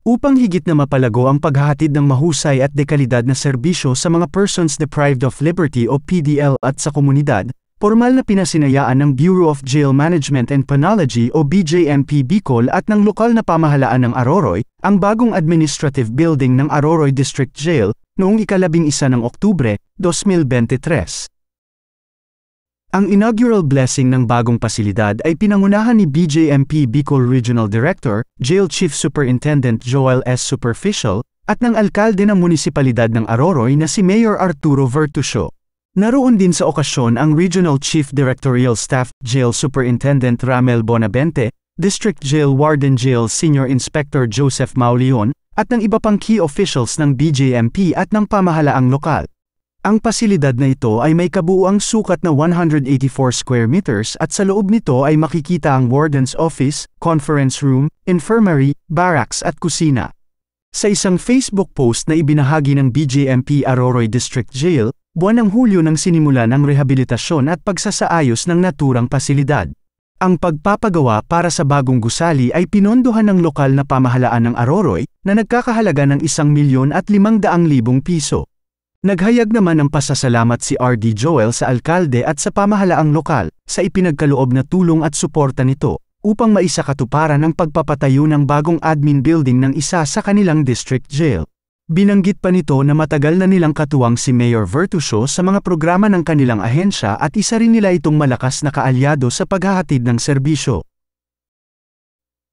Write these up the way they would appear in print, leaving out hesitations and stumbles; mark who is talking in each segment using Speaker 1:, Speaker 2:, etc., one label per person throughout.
Speaker 1: Upang higit na mapalago ang paghahatid ng mahusay at dekalidad na serbisyo sa mga persons deprived of liberty o PDL at sa komunidad, formal na pinasinayaan ng Bureau of Jail Management and Penology o BJMP Bicol at ng lokal na pamahalaan ng Aroroy, ang bagong administrative building ng Aroroy District Jail, noong 11 ng Oktubre, 2023. Ang inaugural blessing ng bagong pasilidad ay pinangunahan ni BJMP Bicol Regional Director, Jail Chief Superintendent Joel S. Superficial, at ng alkalde ng munisipalidad ng Aroroy na si Mayor Arturo Vertusio. Naroon din sa okasyon ang Regional Chief Directorial Staff, Jail Superintendent Ramel Bonavente, District Jail Warden Jail Senior Inspector Joseph Mauleon, at ng iba pang key officials ng BJMP at ng pamahalaang lokal. Ang pasilidad na ito ay may kabuuang sukat na 184 square meters at sa loob nito ay makikita ang Warden's Office, Conference Room, Infirmary, Barracks at kusina. Sa isang Facebook post na ibinahagi ng BJMP Aroroy District Jail, buwan ng Hulyo nang sinimulan ang rehabilitasyon at pagsasaayos ng naturang pasilidad. Ang pagpapagawa para sa bagong gusali ay pinondohan ng lokal na pamahalaan ng Aroroy na nagkakahalaga ng 1,500,000 piso. Naghayag naman ng pasasalamat si RD Joel sa alkalde at sa pamahalaang lokal sa ipinagkaloob na tulong at suporta nito upang maisakatuparan ang pagpapatayo ng bagong admin building ng isa sa kanilang district jail. Binanggit pa nito na matagal na nilang katuwang si Mayor Vertusio sa mga programa ng kanilang ahensya at isa rin nila itong malakas na kaalyado sa paghahatid ng serbisyo.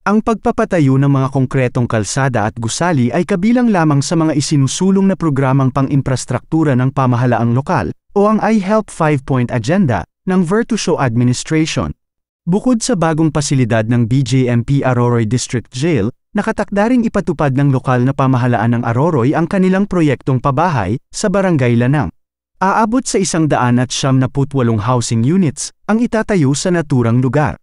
Speaker 1: Ang pagpapatayo ng mga konkretong kalsada at gusali ay kabilang lamang sa mga isinusulong na programang pang-imprastruktura ng pamahalaang lokal, o ang iHelp 5-Point Agenda, ng Vertusio Administration. Bukod sa bagong pasilidad ng BJMP Aroroy District Jail, nakatakda ring ipatupad ng lokal na pamahalaan ng Aroroy ang kanilang proyektong pabahay sa Barangay Lanang. Aabot sa 178 housing units ang itatayo sa naturang lugar.